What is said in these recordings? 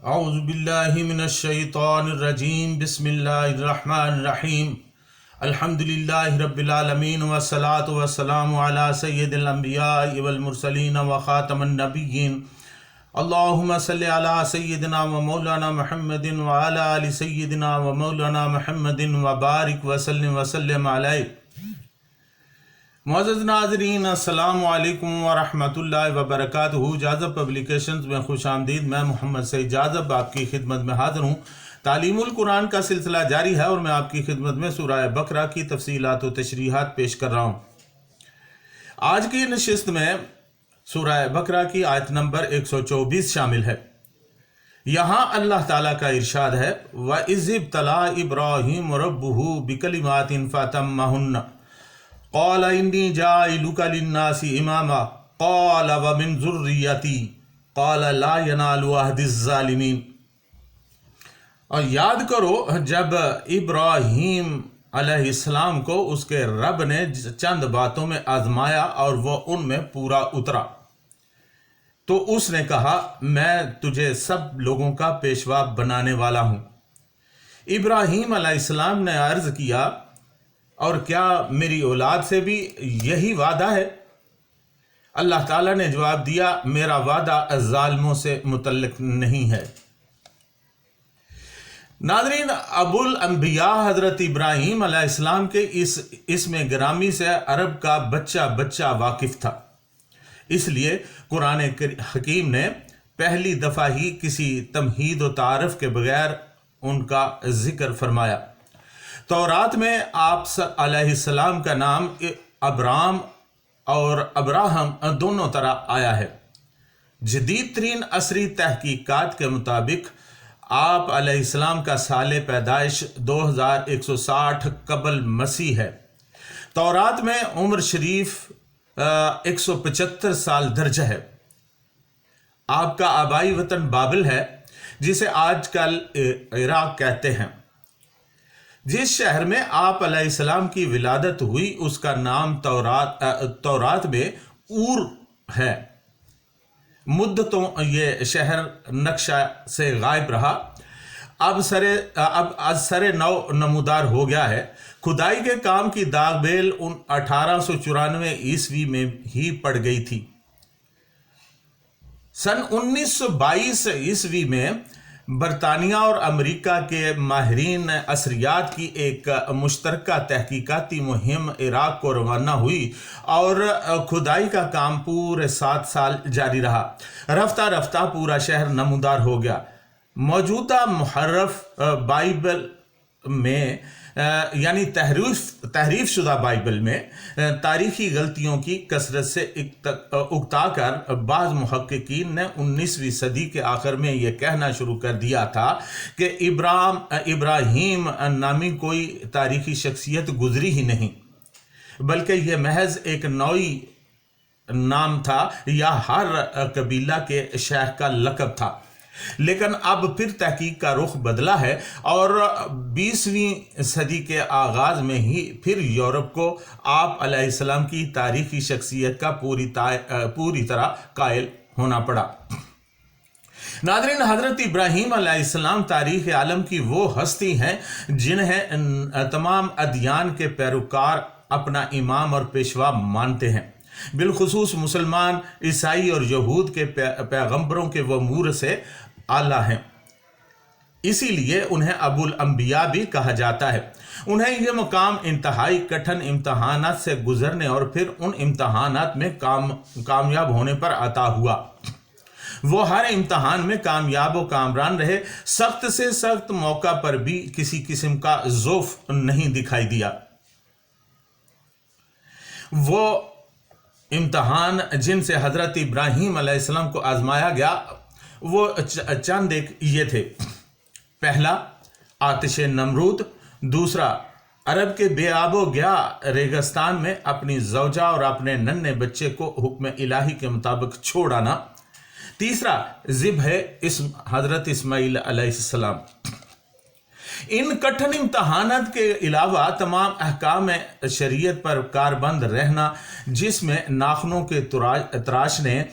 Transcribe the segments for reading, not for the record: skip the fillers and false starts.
اعوذ باللہ من الشیطان الرجیم بسم اللہ الرحمن الرحیم الحمدللہ رب العالمین والصلاة والسلام علی سید الانبیاء والمرسلین وخاتم النبیین اللہم صلی علی سیدنا و مولانا محمد وعلی آل سیدنا و مولانا محمد وبارک وسلم علیہ۔ معزز ناظرین، السلام علیکم ورحمۃ اللہ وبرکاتہ۔ جاذب پبلیکیشنز میں خوش آمدید۔ میں محمد سعید جاذب آپ کی خدمت میں حاضر ہوں۔ تعلیم القرآن کا سلسلہ جاری ہے اور میں آپ کی خدمت میں سورہ بقرہ کی تفصیلات و تشریحات پیش کر رہا ہوں۔ آج کی نشست میں سورہ بقرہ کی آیت نمبر 124 شامل ہے۔ یہاں اللہ تعالیٰ کا ارشاد ہے وَإِذِ ابْتَلَىٰ إِبْرَاهِيمُ رَبُّهُ بِكَلِمَاتٍ فَأَتَمَّهُنَّ قال انی جاعلک للناس اماما قال ومن ذریتی قال لا ینال عہد الظالمین۔ اور یاد کرو جب ابراہیم علیہ السلام کو اس کے رب نے چند باتوں میں آزمایا اور وہ ان میں پورا اترا، تو اس نے کہا میں تجھے سب لوگوں کا پیشوا بنانے والا ہوں۔ ابراہیم علیہ السلام نے عرض کیا اور کیا میری اولاد سے بھی یہی وعدہ ہے؟ اللہ تعالیٰ نے جواب دیا میرا وعدہ ظالموں سے متعلق نہیں ہے۔ ناظرین، ابو الانبیاء حضرت ابراہیم علیہ السلام کے اس اسم گرامی سے عرب کا بچہ واقف تھا، اس لیے قرآن حکیم نے پہلی دفعہ ہی کسی تمہید و تعارف کے بغیر ان کا ذکر فرمایا۔ تورات میں آپ علیہ السلام کا نام ابرام اور ابراہم دونوں طرح آیا ہے۔ جدید ترین عصری تحقیقات کے مطابق آپ علیہ السلام کا سال پیدائش 2160 قبل مسیح ہے۔ تورات میں عمر شریف 175 سال درج ہے۔ آپ کا آبائی وطن بابل ہے، جسے آج کل عراق کہتے ہیں۔ جس شہر میں آپ علیہ السلام کی ولادت ہوئی اس کا نام تورات میں اور ہے۔ مدتوں یہ شہر نقشہ سے غائب رہا، اب از سر نو نمودار ہو گیا ہے۔ کھدائی کے کام کی داغ بیل 1894 عیسوی میں ہی پڑ گئی تھی۔ سن 1922 عیسوی میں برطانیہ اور امریکہ کے ماہرین اثریات کی ایک مشترکہ تحقیقاتی مہم عراق کو روانہ ہوئی اور کھدائی کا کام پورے 7 سال جاری رہا۔ رفتہ رفتہ پورا شہر نمودار ہو گیا۔ موجودہ محرف بائبل میں یعنی تحریف شدہ بائبل میں تاریخی غلطیوں کی کثرت سے اکتا کر بعض محققین نے 19ویں صدی کے آخر میں یہ کہنا شروع کر دیا تھا کہ ابراہیم نامی کوئی تاریخی شخصیت گزری ہی نہیں، بلکہ یہ محض ایک نوعی نام تھا یا ہر قبیلہ کے شیخ کا لقب تھا۔ لیکن اب پھر تحقیق کا رخ بدلا ہے اور 20ویں صدی کے آغاز میں ہی پھر یورپ کو آپ علیہ السلام کی تاریخی شخصیت کا پوری طرح قائل ہونا پڑا۔ ناظرین، حضرت ابراہیم علیہ السلام تاریخ عالم کی وہ ہستی ہیں جنہیں تمام ادیان کے پیروکار اپنا امام اور پیشوا مانتے ہیں۔ بالخصوص مسلمان، عیسائی اور یہود کے پیغمبروں کے وہ مور سے اعلیٰ ہیں، اسی لیے انہیں ابو الانبیاء بھی کہا جاتا ہے۔ انہیں یہ مقام انتہائی کٹھن امتحانات سے گزرنے اور پھر ان امتحانات میں کامیاب ہونے پر عطا ہوا۔ وہ ہر امتحان میں کامیاب و کامران رہے، سخت سے سخت موقع پر بھی کسی قسم کا ضعف نہیں دکھائی دیا۔ وہ امتحان جن سے حضرت ابراہیم علیہ السلام کو آزمایا گیا وہ چند ایک یہ تھے۔ پہلا، آتش نمرود۔ دوسرا، عرب کے بے آب و گیا ریگستان میں اپنی زوجہ اور اپنے ننھے بچے کو حکم الہی کے مطابق چھوڑ آنا۔ تیسرا، ذبح حضرت اسماعیل علیہ السلام۔ ان کٹھن امتحانات کے علاوہ تمام احکام شریعت پر کاربند رہنا، جس میں ناخنوں کے تراشنے،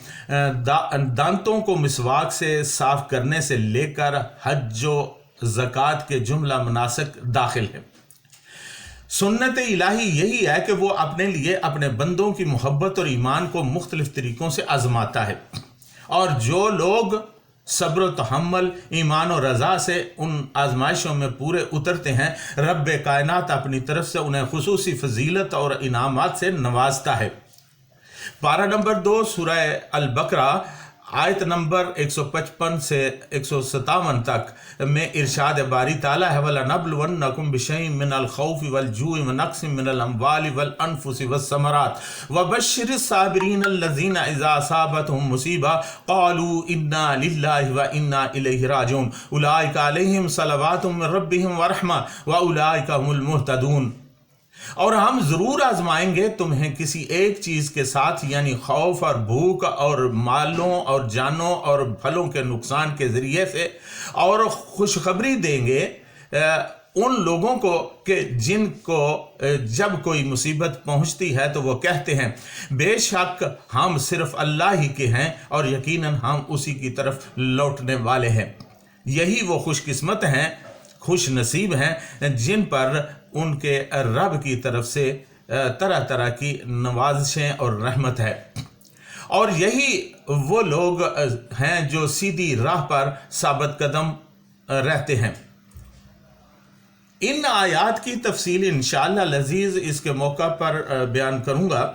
دانتوں کو مسواک سے صاف کرنے سے لے کر حج و زکوٰۃ کے جملہ مناسک داخل ہے۔ سنت الہی یہی ہے کہ وہ اپنے لیے اپنے بندوں کی محبت اور ایمان کو مختلف طریقوں سے آزماتا ہے، اور جو لوگ صبر و تحمل، ایمان و رضا سے ان آزمائشوں میں پورے اترتے ہیں، رب کائنات اپنی طرف سے انہیں خصوصی فضیلت اور انعامات سے نوازتا ہے۔ پارہ نمبر 2 سورہ البقرہ آیت نمبر 155 سے 157 تک میں ارشاد باری تعالیٰ ہے وَلَنَبْلُوَنَّكُمْ بِشَيْءٍ مِّنَ الْخَوْفِ وَالْجُوعِ وَنَقْصٍ مِّنَ الْأَمْوَالِ وَالْأَنفُسِ وَالثَّمَرَاتِ وَبَشِّرِ الصَّابِرِينَ الَّذِينَ إِذَا أَصَابَتْهُمْ مُصِيبَةٌ قَالُوا إِنَّا لِلَّهِ وَإِنَّا إِلَيْهِ رَاجِعُونَ أُولَٰئِكَ عَلَيْهِمْ صَلَوَاتٌ مِّن رَّبِّهِمْ وَرَحْمَةٌ وَأُولَٰئِكَ هُمُ الْمُهْتَدُونَ۔ اور ہم ضرور آزمائیں گے تمہیں کسی ایک چیز کے ساتھ، یعنی خوف اور بھوک اور مالوں اور جانوں اور پھلوں کے نقصان کے ذریعے سے، اور خوشخبری دیں گے ان لوگوں کو کہ جن کو جب کوئی مصیبت پہنچتی ہے تو وہ کہتے ہیں بے شک ہم صرف اللہ ہی کے ہیں اور یقیناً ہم اسی کی طرف لوٹنے والے ہیں۔ یہی وہ خوش قسمت ہیں، خوش نصیب ہیں جن پر ان کے رب کی طرف سے طرح طرح کی نوازشیں اور رحمت ہے، اور یہی وہ لوگ ہیں جو سیدھی راہ پر ثابت قدم رہتے ہیں۔ ان آیات کی تفصیل انشاءاللہ العزیز اس کے موقع پر بیان کروں گا۔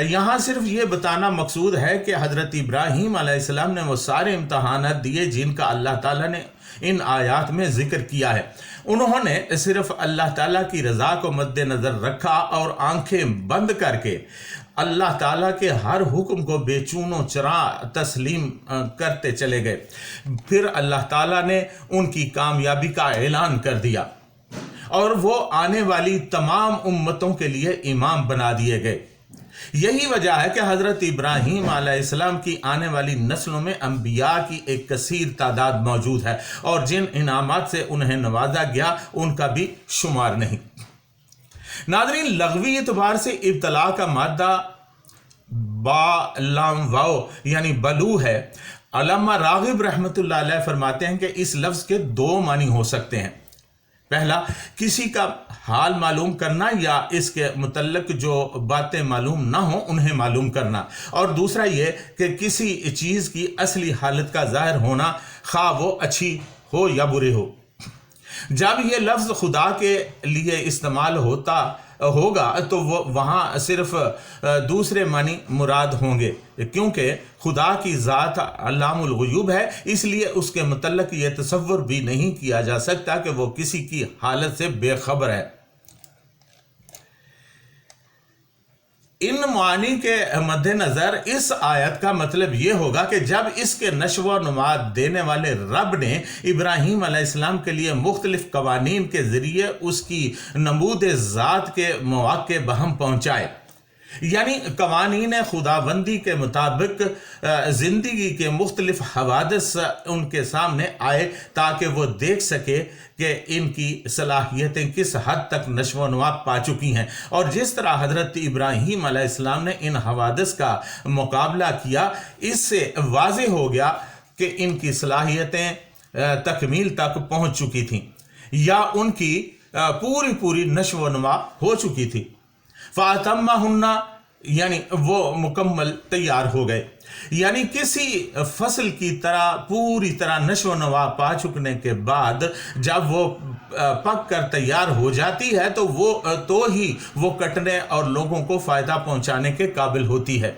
یہاں صرف یہ بتانا مقصود ہے کہ حضرت ابراہیم علیہ السلام نے وہ سارے امتحانات دیے جن کا اللہ تعالیٰ نے ان آیات میں ذکر کیا ہے۔ انہوں نے صرف اللہ تعالیٰ کی رضا کو مد نظر رکھا اور آنکھیں بند کر کے اللہ تعالیٰ کے ہر حکم کو بے چون و چرا تسلیم کرتے چلے گئے۔ پھر اللہ تعالیٰ نے ان کی کامیابی کا اعلان کر دیا اور وہ آنے والی تمام امتوں کے لیے امام بنا دیے گئے۔ یہی وجہ ہے کہ حضرت ابراہیم علیہ السلام کی آنے والی نسلوں میں انبیاء کی ایک کثیر تعداد موجود ہے، اور جن انعامات سے انہیں نوازا گیا ان کا بھی شمار نہیں۔ ناظرین، لغوی اعتبار سے ابتلا کا مادہ با لام واو یعنی بلو ہے۔ علامہ راغب رحمۃ اللہ علیہ فرماتے ہیں کہ اس لفظ کے 2 معنی ہو سکتے ہیں۔ پہلا، کسی کا حال معلوم کرنا یا اس کے متعلق جو باتیں معلوم نہ ہوں انہیں معلوم کرنا، اور دوسرا یہ کہ کسی چیز کی اصلی حالت کا ظاہر ہونا، خواہ وہ اچھی ہو یا بری ہو۔ جب یہ لفظ خدا کے لیے استعمال ہوگا تو وہاں صرف دوسرے معنی مراد ہوں گے، کیونکہ خدا کی ذات علام الغیوب ہے، اس لیے اس کے متعلق یہ تصور بھی نہیں کیا جا سکتا کہ وہ کسی کی حالت سے بے خبر ہے۔ ان معانی کے مد نظر اس آیت کا مطلب یہ ہوگا کہ جب اس کے نشو و نما دینے والے رب نے ابراہیم علیہ السلام کے لیے مختلف قوانین کے ذریعے اس کی نمود ذات کے مواقع بہم پہنچائے، یعنی قوانین خداوندی کے مطابق زندگی کے مختلف حوادث ان کے سامنے آئے تاکہ وہ دیکھ سکے کہ ان کی صلاحیتیں کس حد تک نشو و نما پا چکی ہیں، اور جس طرح حضرت ابراہیم علیہ السلام نے ان حوادث کا مقابلہ کیا، اس سے واضح ہو گیا کہ ان کی صلاحیتیں تکمیل تک پہنچ چکی تھیں یا ان کی پوری نشو و نما ہو چکی تھی۔ فَأَتَمَّهُنَّ یعنی وہ مکمل تیار ہو گئے، یعنی کسی فصل کی طرح پوری طرح نشو و نما پا چکنے کے بعد جب وہ پک کر تیار ہو جاتی ہے تو ہی وہ کٹنے اور لوگوں کو فائدہ پہنچانے کے قابل ہوتی ہے۔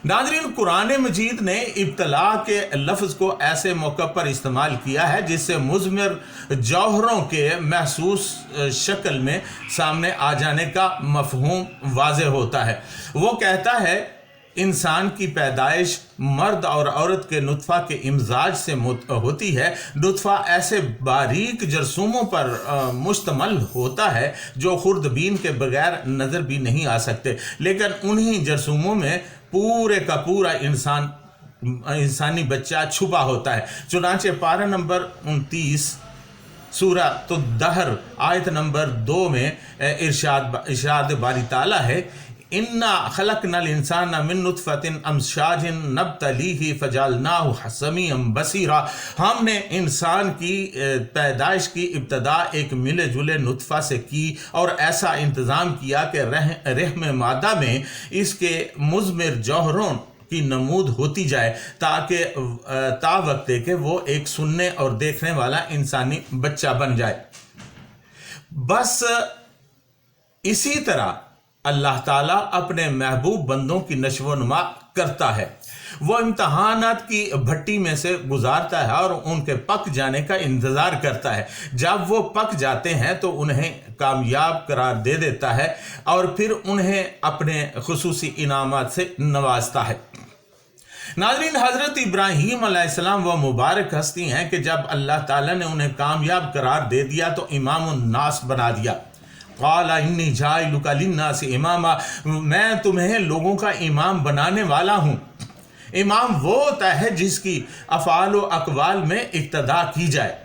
ناظرین، قرآن مجید نے ابتلا کے لفظ کو ایسے موقع پر استعمال کیا ہے جس سے مضمر جوہروں کے محسوس شکل میں سامنے آ جانے کا مفہوم واضح ہوتا ہے۔ وہ کہتا ہے انسان کی پیدائش مرد اور عورت کے نطفہ کے امزاج سے ہوتی ہے۔ نطفہ ایسے باریک جرثوموں پر مشتمل ہوتا ہے جو خوردبین کے بغیر نظر بھی نہیں آ سکتے، لیکن انہی جرثوموں میں پورے کا پورا انسانی بچہ چھپا ہوتا ہے۔ چنانچہ پارہ نمبر 29 سورہ الدہر آیت نمبر 2 میں ارشاد باری تعالیٰ ہے، انا خلقنا الانسان من نطفۃ امشاج نبتلیہ فجعلناہ سمیعا بصیرا، ہم نے انسان کی پیدائش کی ابتدا ایک ملے جلے نطفہ سے کی اور ایسا انتظام کیا کہ رحم مادہ میں اس کے مضمر جوہروں کی نمود ہوتی جائے تاکہ تا وقت کہ وہ ایک سننے اور دیکھنے والا انسانی بچہ بن جائے۔ بس اسی طرح اللہ تعالیٰ اپنے محبوب بندوں کی نشو و نما کرتا ہے، وہ امتحانات کی بھٹی میں سے گزارتا ہے اور ان کے پک جانے کا انتظار کرتا ہے۔ جب وہ پک جاتے ہیں تو انہیں کامیاب قرار دے دیتا ہے اور پھر انہیں اپنے خصوصی انعامات سے نوازتا ہے۔ ناظرین، حضرت ابراہیم علیہ السلام وہ مبارک ہستی ہیں کہ جب اللہ تعالیٰ نے انہیں کامیاب قرار دے دیا تو امام الناس بنا دیا۔ قال انی جاعلک للناس اماما، میں تمہیں لوگوں کا امام بنانے والا ہوں۔ امام وہ ہوتا ہے جس کی افعال و اقوال میں اقتداء کی جائے۔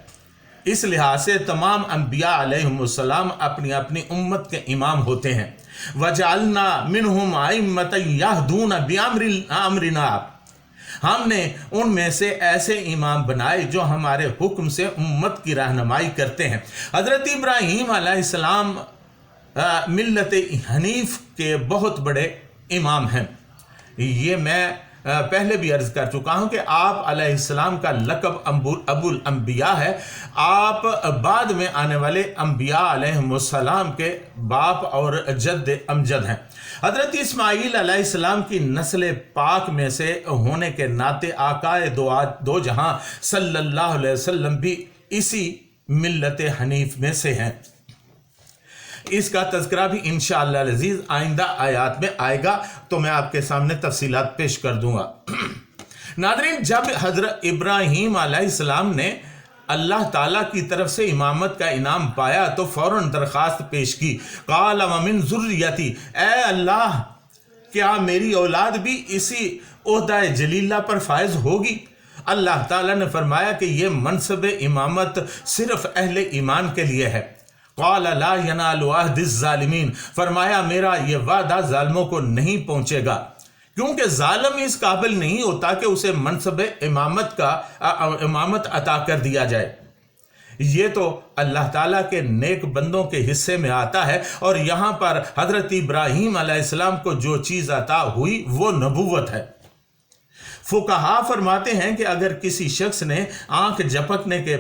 اس لحاظ سے تمام انبیاء علیہم السلام اپنی اپنی امت کے امام ہوتے ہیں۔ وجعلنا منہم ائمۃ یہدون بامرنا، ہم نے ان میں سے ایسے امام بنائے جو ہمارے حکم سے امت کی رہنمائی کرتے ہیں۔ حضرت ابراہیم علیہ السلام ملت حنیف کے بہت بڑے امام ہیں۔ یہ میں پہلے بھی عرض کر چکا ہوں کہ آپ علیہ السلام کا لقب ابو الانبیاء ہے۔ آپ بعد میں آنے والے انبیاء علیہم السلام کے باپ اور جد امجد ہیں۔ حضرت اسماعیل علیہ السلام کی نسل پاک میں سے ہونے کے ناطے آقائے دو جہاں صلی اللہ علیہ وسلم بھی اسی ملت حنیف میں سے ہیں۔ اس کا تذکرہ بھی انشاءاللہ العزیز آئندہ آیات میں آئے گا تو میں آپ کے سامنے تفصیلات پیش کر دوں گا۔ ناظرین، جب حضرت ابراہیم علیہ السلام نے اللہ تعالیٰ کی طرف سے امامت کا انعام پایا تو فوراً درخواست پیش کی، قال ومن ذریتی، اے اللہ کیا میری اولاد بھی اسی عہدہ جلیلہ پر فائز ہوگی؟ اللہ تعالیٰ نے فرمایا کہ یہ منصب امامت صرف اہل ایمان کے لیے ہے۔ قال لا ینال عہد الظالمین، فرمایا میرا یہ وعدہ ظالموں کو نہیں پہنچے گا، کیونکہ ظالم اس قابل نہیں ہوتا کہ اسے منصب امامت عطا کر دیا جائے۔ یہ تو اللہ تعالیٰ کے نیک بندوں کے حصے میں آتا ہے، اور یہاں پر حضرت ابراہیم علیہ السلام کو جو چیز عطا ہوئی وہ نبوت ہے۔ فقہا فرماتے ہیں کہ اگر کسی شخص نے آنکھ جھپکنے کے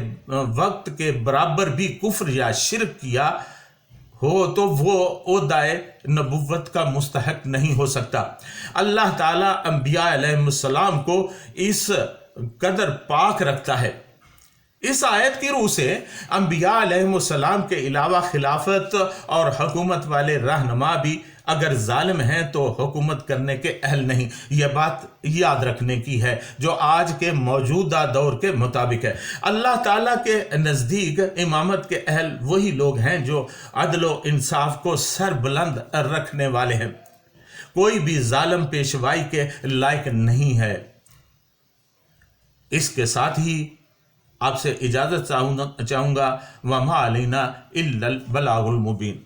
وقت کے برابر بھی کفر یا شرک کیا ہو تو وہ عہدہ نبوت کا مستحق نہیں ہو سکتا۔ اللہ تعالیٰ انبیاء علیہ السلام کو اس قدر پاک رکھتا ہے۔ اس آیت کی روح سے انبیاء علیہ السلام کے علاوہ خلافت اور حکومت والے رہنما بھی اگر ظالم ہیں تو حکومت کرنے کے اہل نہیں۔ یہ بات یاد رکھنے کی ہے جو آج کے موجودہ دور کے مطابق ہے۔ اللہ تعالیٰ کے نزدیک امامت کے اہل وہی لوگ ہیں جو عدل و انصاف کو سر بلند رکھنے والے ہیں۔ کوئی بھی ظالم پیشوائی کے لائق نہیں ہے۔ اس کے ساتھ ہی آپ سے اجازت چاہوں گا، وما علینا الا البلاغ المبین۔